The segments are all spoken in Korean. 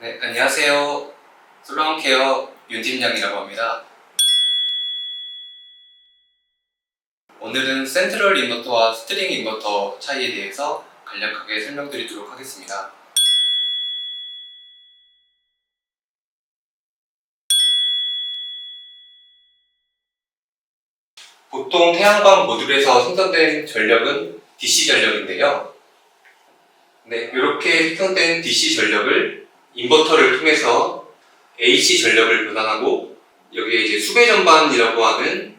네, 안녕하세요. 솔라운케어 윤 팀장이라고 합니다. 오늘은 센트럴 인버터와 스트링 인버터 차이에 대해서 간략하게 설명드리도록 하겠습니다. 보통 태양광 모듈에서 생성된 전력은 DC 전력인데요. 네, 이렇게 생성된 DC 전력을 인버터를 통해서 AC 전력을 변환하고 여기에 이제 수배 전반이라고 하는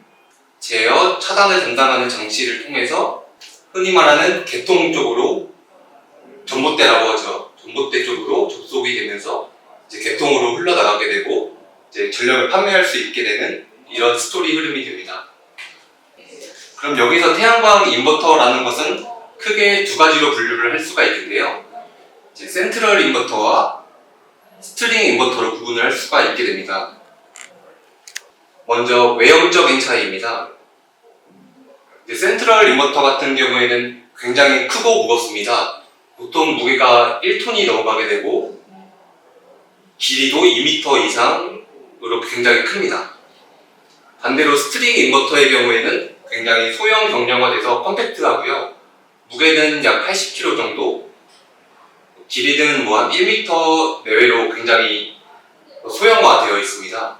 제어, 차단을 담당하는 장치를 통해서 흔히 말하는 개통 쪽으로 전봇대라고 하죠. 전봇대 쪽으로 접속이 되면서 이제 개통으로 흘러나가게 되고 이제 전력을 판매할 수 있게 되는 이런 스토리 흐름이 됩니다. 그럼 여기서 태양광 인버터라는 것은 크게 두 가지로 분류를 할 수가 있는데요. 이제 센트럴 인버터와 스트링 인버터로 구분을 할 수가 있게 됩니다. 먼저 외형적인 차이입니다. 센트럴 인버터 같은 경우에는 굉장히 크고 무겁습니다. 보통 무게가 1톤이 넘어가게 되고 길이도 2m 이상으로 굉장히 큽니다. 반대로 스트링 인버터의 경우에는 굉장히 소형 경량화돼서 컴팩트하고요. 무게는 약 80kg 정도, 길이는 한 1m 내외로 굉장히 소형화되어 있습니다.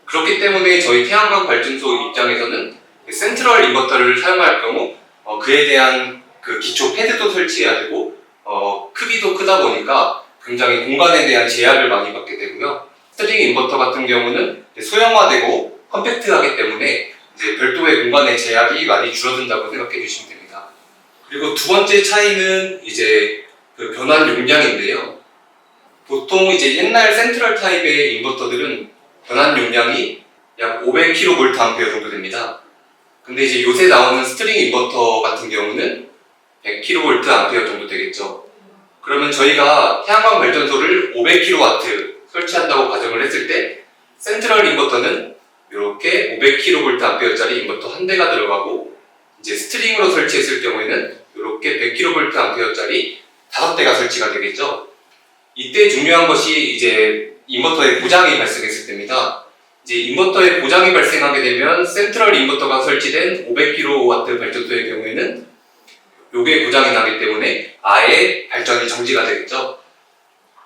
그렇기 때문에 저희 태양광 발전소 입장에서는 센트럴 인버터를 사용할 경우 그에 대한 그 기초 패드도 설치해야 되고 크기도 크다 보니까 굉장히 공간에 대한 제약을 많이 받게 되고요. 스트링 인버터 같은 경우는 소형화되고 컴팩트하기 때문에 이제 별도의 공간의 제약이 많이 줄어든다고 생각해 주시면 됩니다. 그리고 두 번째 차이는 이제 그 변환 용량인데요. 보통 이제 옛날 센트럴 타입의 인버터들은 변환 용량이 약 500kV 정도 됩니다. 근데 이제 요새 나오는 스트링 인버터 같은 경우는 100kV 정도 되겠죠. 그러면 저희가 태양광 발전소를 500kW 설치한다고 가정을 했을 때 센트럴 인버터는 이렇게 500kV짜리 인버터 한 대가 들어가고 이제 스트링으로 설치했을 경우에는 이렇게 100kV짜리 5대가 설치가 되겠죠. 이때 중요한 것이 이제 인버터에 고장이 발생했을 때입니다. 이제 인버터에 고장이 발생하게 되면 센트럴 인버터가 설치된 500kW 발전소의 경우에는 요게 고장이 나기 때문에 아예 발전이 정지가 되겠죠.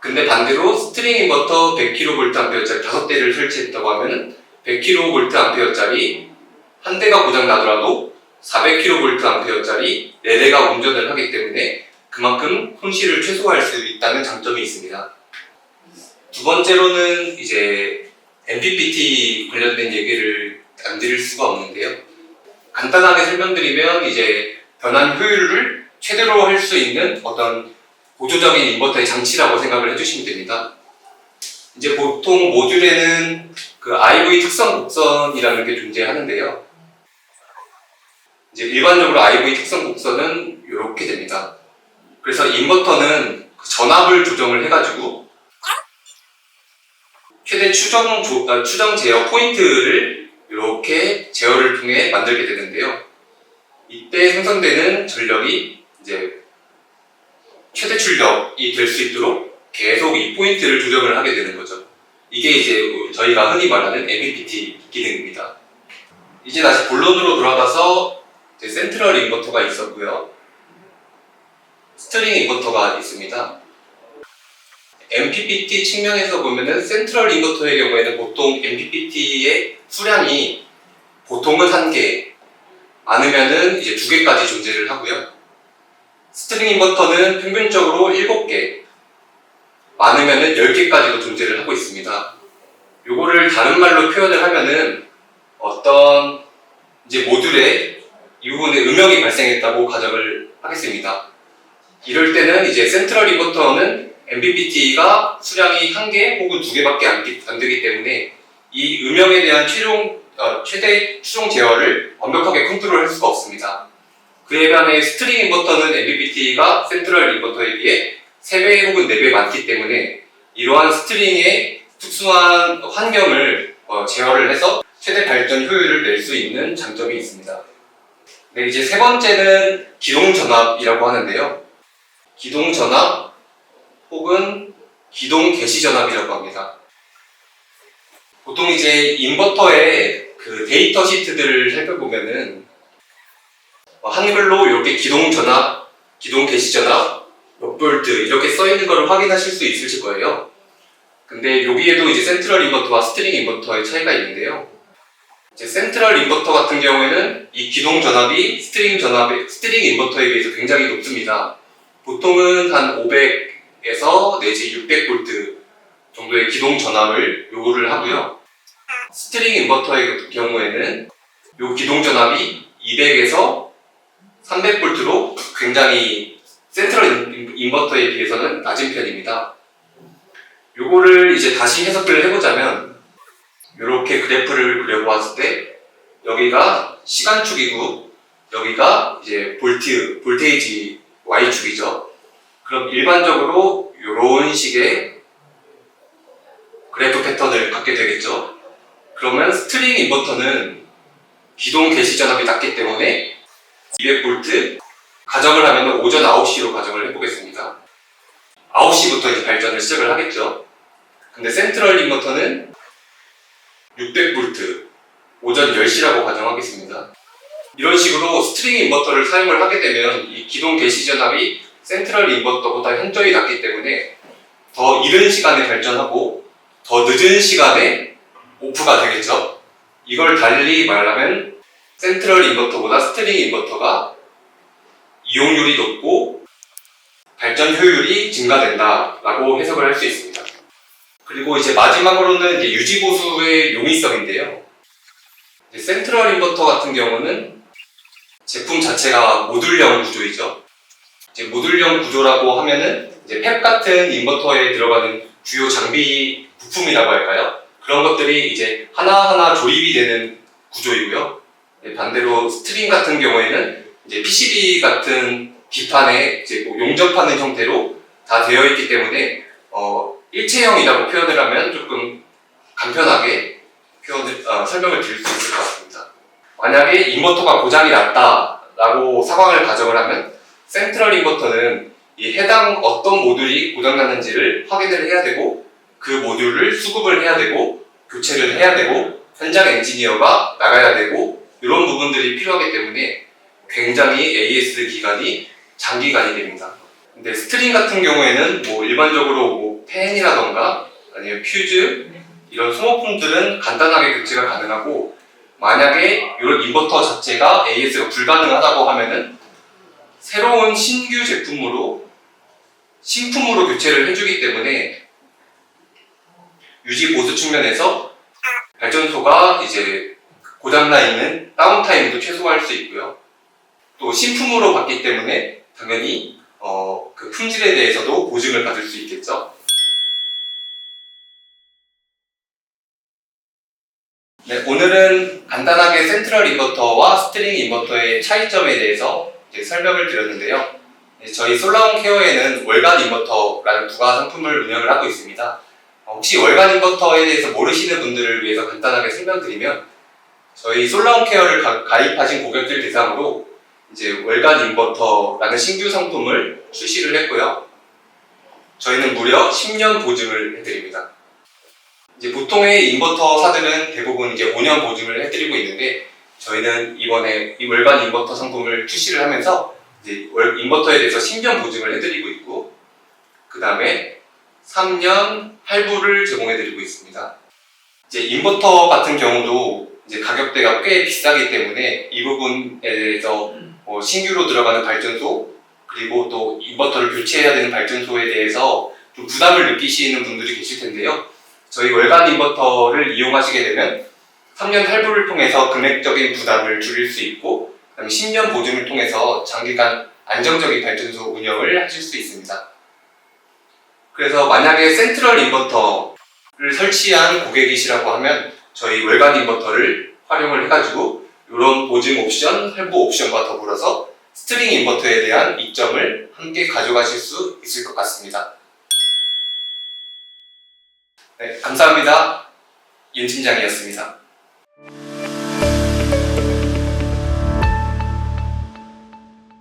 근데 반대로 스트링 인버터 100kV짜리 5대를 설치했다고 하면 100kV짜리 한 대가 고장 나더라도 400kV짜리 4대가 운전을 하기 때문에 그만큼 손실을 최소화할 수 있다는 장점이 있습니다. 두 번째로는 이제 MPPT 관련된 얘기를 안 드릴 수가 없는데요. 간단하게 설명드리면 이제 변환 효율을 최대로 할 수 있는 어떤 보조적인 인버터의 장치라고 생각을 해주시면 됩니다. 이제 보통 모듈에는 그 IV 특성 곡선이라는 게 존재하는데요. 이제 일반적으로 IV 특성 곡선은 이렇게 됩니다. 그래서 인버터는 그 전압을 조정을 해가지고 최대 추정 제어 포인트를 이렇게 제어를 통해 만들게 되는데요. 이때 생성되는 전력이 이제 최대 출력이 될 수 있도록 계속 이 포인트를 조정을 하게 되는 거죠. 이게 이제 저희가 흔히 말하는 MPPT 기능입니다. 이제 다시 본론으로 돌아가서 이제 센트럴 인버터가 있었고요. 스트링 인버터가 있습니다. MPPT 측면에서 보면은 센트럴 인버터의 경우에는 보통 MPPT의 수량이 보통은 1개, 많으면은 이제 2개까지 존재를 하고요. 스트링 인버터는 평균적으로 7개, 많으면은 10개까지도 존재를 하고 있습니다. 요거를 다른 말로 표현을 하면은 어떤 이제 모듈에 이 부분에 음역이 발생했다고 가정을 하겠습니다. 이럴 때는 이제 센트럴 인버터는 MPPT가 수량이 1개 혹은 2개밖에 안 되기 때문에 이 음역에 대한 최대 추종 제어를 완벽하게 컨트롤할 수가 없습니다. 그에 반해 스트링 인버터는 MPPT가 센트럴 인버터에 비해 3배 혹은 4배 많기 때문에 이러한 스트링의 특수한 환경을 제어를 해서 최대 발전 효율을 낼 수 있는 장점이 있습니다. 네, 이제 세 번째는 기동 전압이라고 하는데요. 기동 전압 혹은 기동 개시 전압이라고 합니다. 보통 이제 인버터의 그 데이터 시트들을 살펴보면은 한글로 이렇게 기동 전압, 기동 개시 전압, 몇 볼트 이렇게 써 있는 걸 확인하실 수 있으실 거예요. 근데 여기에도 이제 센트럴 인버터와 스트링 인버터의 차이가 있는데요. 이제 센트럴 인버터 같은 경우에는 이 기동 전압이 스트링 인버터에 비해서 굉장히 높습니다. 보통은 한 500에서 내지 600V 정도의 기동 전압을 요구를 하고요. 스트링 인버터의 경우에는 요 기동 전압이 200에서 300V로 굉장히 센트럴 인버터에 비해서는 낮은 편입니다. 요거를 이제 다시 해석을 해보자면 이렇게 그래프를 그려보았을 때 여기가 시간축이고 여기가 이제 볼테이지 Y축이죠. 그럼 일반적으로 이런 식의 그래프 패턴을 갖게 되겠죠. 그러면 스트링 인버터는 기동 개시 전압이 낮기 때문에 200V 가정을 하면 오전 9시로 가정을 해보겠습니다. 9시부터 이제 발전을 시작을 하겠죠. 근데 센트럴 인버터는 600V 오전 10시라고 가정하겠습니다. 이런 식으로 스트링 인버터를 사용을 하게 되면 이 기동 개시 전압이 센트럴 인버터보다 현저히 낮기 때문에 더 이른 시간에 발전하고 더 늦은 시간에 오프가 되겠죠. 이걸 달리 말하면 센트럴 인버터보다 스트링 인버터가 이용률이 높고 발전 효율이 증가된다라고 해석을 할 수 있습니다. 그리고 이제 마지막으로는 이제 유지보수의 용이성인데요. 이제 센트럴 인버터 같은 경우는 제품 자체가 모듈형 구조이죠. 이제 모듈형 구조라고 하면은 이제 팹 같은 인버터에 들어가는 주요 장비 부품이라고 할까요? 그런 것들이 이제 하나하나 조립이 되는 구조이고요. 반대로 스트링 같은 경우에는 이제 PCB 같은 기판에 이제 뭐 용접하는 형태로 다 되어 있기 때문에 일체형이라고 표현을 하면 조금 간편하게 설명을 드릴 수 있을 것 같습니다. 만약에 인버터가 고장이 났다라고 상황을 가정을 하면 센트럴 인버터는 이 해당 어떤 모듈이 고장났는지를 확인을 해야 되고 그 모듈을 수급을 해야 되고 교체를 해야 되고 현장 엔지니어가 나가야 되고 이런 부분들이 필요하기 때문에 굉장히 AS 기간이 장기간이 됩니다. 근데 스트링 같은 경우에는 뭐 일반적으로 뭐 팬이라던가 아니면 퓨즈 이런 소모품들은 간단하게 교체가 가능하고 만약에 이런 인버터 자체가 AS가 불가능하다고 하면은 새로운 신품으로 교체를 해주기 때문에 유지 보수 측면에서 발전소가 이제 고장나 있는 다운타임도 최소화할 수 있고요. 또 신품으로 받기 때문에 당연히 그 품질에 대해서도 보증을 받을 수 있겠죠. 네, 오늘은 간단하게 센트럴 인버터와 스트링 인버터의 차이점에 대해서 이제 설명을 드렸는데요. 저희 솔라온 케어에는 월간 인버터라는 부가 상품을 운영을 하고 있습니다. 혹시 월간 인버터에 대해서 모르시는 분들을 위해서 간단하게 설명드리면 저희 솔라온 케어를 가입하신 고객들 대상으로 이제 월간 인버터라는 신규 상품을 출시를 했고요. 저희는 무려 10년 보증을 해드립니다. 이제 보통의 인버터사들은 대부분 이제 5년 보증을 해드리고 있는데 저희는 이번에 이 월간 인버터 상품을 출시를 하면서 이제 인버터에 대해서 10년 보증을 해드리고 있고 그 다음에 3년 할부를 제공해드리고 있습니다. 이제 인버터 같은 경우도 이제 가격대가 꽤 비싸기 때문에 이 부분에 대해서 신규로 들어가는 발전소 그리고 또 인버터를 교체해야 되는 발전소에 대해서 좀 부담을 느끼시는 분들이 계실 텐데요. 저희 월간 인버터를 이용하시게 되면 3년 할부를 통해서 금액적인 부담을 줄일 수 있고 그다음에 10년 보증을 통해서 장기간 안정적인 발전소 운영을 하실 수 있습니다. 그래서 만약에 센트럴 인버터를 설치한 고객이시라고 하면 저희 월간 인버터를 활용을 해가지고 이런 보증 옵션, 할부 옵션과 더불어서 스트링 인버터에 대한 이점을 함께 가져가실 수 있을 것 같습니다. 네, 감사합니다. 윤 팀장이었습니다.